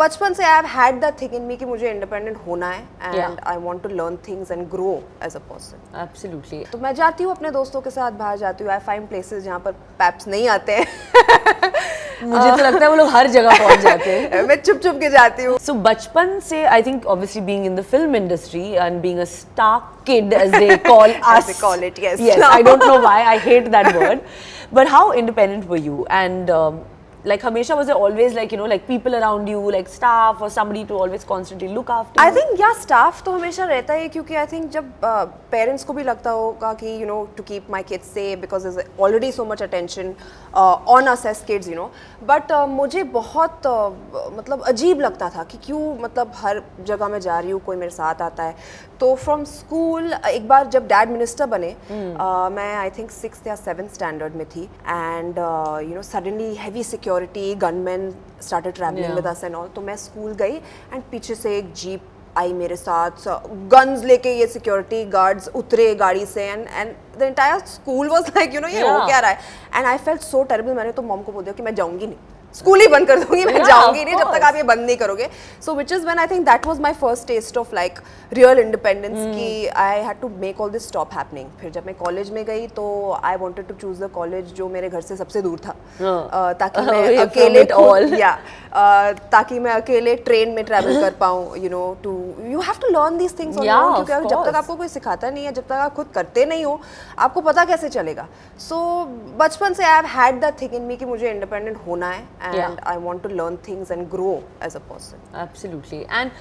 बचपन से I have had that thing in me कि मुझे इंडिपेंडेंट होना है and I want to learn things and grow as a person. Absolutely. तो मैं जाती हूँ अपने दोस्तों के साथ बाहर जाती हूँ, आई फाइंड प्लेसेस जहाँ पर पैप्स नहीं आते हैं। मुझे तो लगता है वो लोग हर जगह पहुंच जाते हैं। मैं चुप चुप के जाती हूँ। So बचपन से I think obviously being in the film industry and being a star kid as they call us. They call it, yes. Yes, I don't know why I hate that word. But how independent were you? And like हमेशा was there always like like people around you, like staff or somebody to always constantly look after you? I think staff तो हमेशा रहता है क्योंकि I think जब parents को भी लगता होगा कि to keep my kids safe because there's already so much attention on us as kids, but मुझे बहुत मतलब अजीब लगता था कि क्यों मतलब हर जगह मैं जा रही हूँ कोई मेरे साथ आता है। तो फ्रॉम स्कूल एक बार जब डैड मिनिस्टर बने मैं आई थिंक 6th या 7th स्टैंडर्ड में थी and suddenly heavy security gunman started travelling with us and all. तो मैं स्कूल गई एंड पीछे से एक जीप आई मेरे साथ, गन्स लेके ये सिक्योरिटी गार्ड्स उतरे गाड़ी से and the entire school was like ये हो क्या रहा है and I felt so terrible. मैंने तो मॉम को बोल दिया कि मैं जाऊंगी नहीं, स्कूल ही बंद कर दूंगी, मैं जाऊंगी नहीं जब तक आप ये बंद नहीं करोगे। So which is when I think that was my first test of like real independence कि I had to make all this stop happening. फिर जब मैं कॉलेज में गई तो I wanted to choose the college जो मेरे घर से सबसे दूर था ताकि मैं अकेले ताकि मैं अकेले ट्रेन में ट्रैवल कर पाऊँ। You have to learn these things on your own क्योंकि जब तक आपको कोई सिखाता नहीं है, जब तक आप खुद करते नहीं हो, आपको पता कैसे चलेगा। सो बचपन से I have had that thing in me कि मुझे इंडिपेंडेंट होना है and I want to learn things and grow as a person. Absolutely. And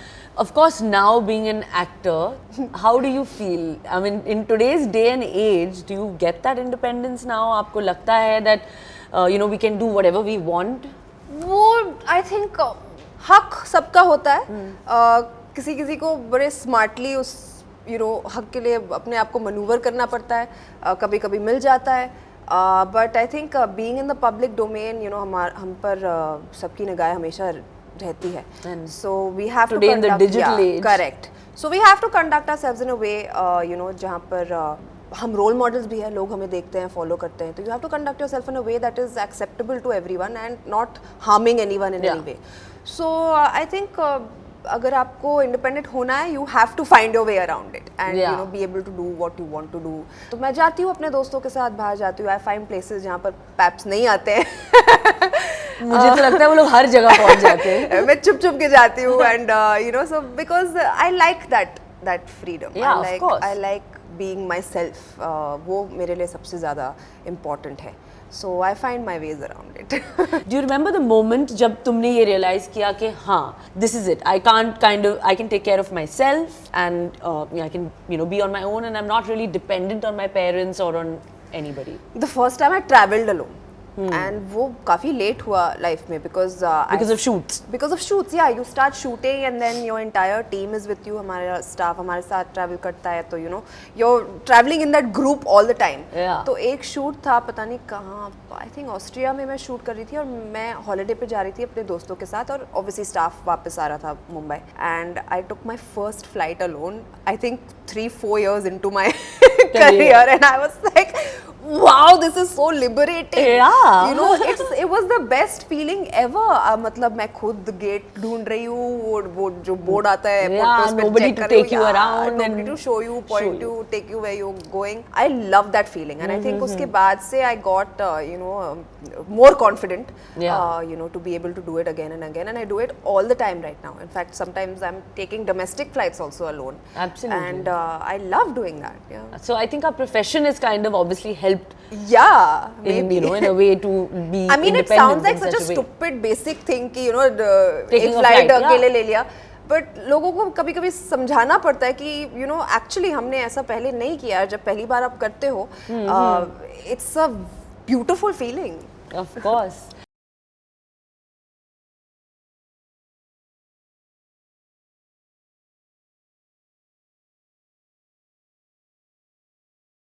of course now being an actor, how do you feel? I mean in today's day and age, do you get that independence now? आपको लगता है that we can do whatever we want? वो I think हक सबका होता है। किसी किसी को बड़े स्मार्टली उस हक के लिए अपने आप को मनूवर करना पड़ता है, कभी कभी मिल जाता है। But I think being in the public domain हम पर सबकी निगाहें हमेशा रहती है। So we have to correct so we have to conduct ourselves in a way जहाँ पर हम रोल मॉडल्स भी हैं, लोग हमें देखते हैं, फॉलो करते हैं। तो you have to conduct yourself in a way that is acceptable to everyone and not harming anyone in any way. So I think अगर आपको इंडिपेंडेंट होना है you have to find your way around it and be able to do what you want to do. तो मैं जाती हूँ अपने दोस्तों के साथ बाहर जाती हूँ, आई फाइंड प्लेसेस जहाँ पर पैप्स नहीं आते हैं। मुझे तो लगता है वो लोग हर जगह पहुंच जाते हैं। मैं चुप चुप के जाती हूँ and so because I like that freedom, I like being my self. वो मेरे लिए सबसे ज़्यादा इम्पॉर्टेंट है। So I find my ways around it. Do you remember the moment जब तुमने ये realize किया कि हाँ this is it, I can take care of myself and I can be on my own and I'm not really dependent on my parents or on anybody? The first time I traveled alone. And वो काफी late हुआ life में because of shoots. Because of shoots, yeah. You start shooting and then your entire team is with you. हमारा staff हमारे साथ travel करता है तो you're traveling in that group all the time. Yeah. तो एक shoot था पता नहीं कहाँ, I think ऑस्ट्रिया में मैं shoot कर रही थी और मैं holiday पे जा रही थी अपने दोस्तों के साथ और obviously staff वापस आ रहा था Mumbai and I took my first flight alone. I think 3-4 years into my career and I was like, wow, this is so liberating. Yeah. It was the best feeling ever. मतलब मैं खुद gate ढूंढ रही हूँ, वो जो बोर्ड आता है yeah, nobody to take you around, nobody to show you, point you, take you where you're going. I love that feeling and I think उसके बाद से I got more confident to be able to do it again and I do it all the time right now. In fact, sometimes I'm taking domestic flights also alone. Absolutely. And I love doing that. Yeah. So I think our profession is kind of obviously helped. Yeah, maybe. In a way to be I mean, it sounds like such a stupid basic thing कि एक flight अकेले ले लिया, but लोगों को कभी-कभी समझाना पड़ता है कि actually हमने ऐसा पहले नहीं किया। जब पहली बार आप करते हो, it's a beautiful feeling. Of course.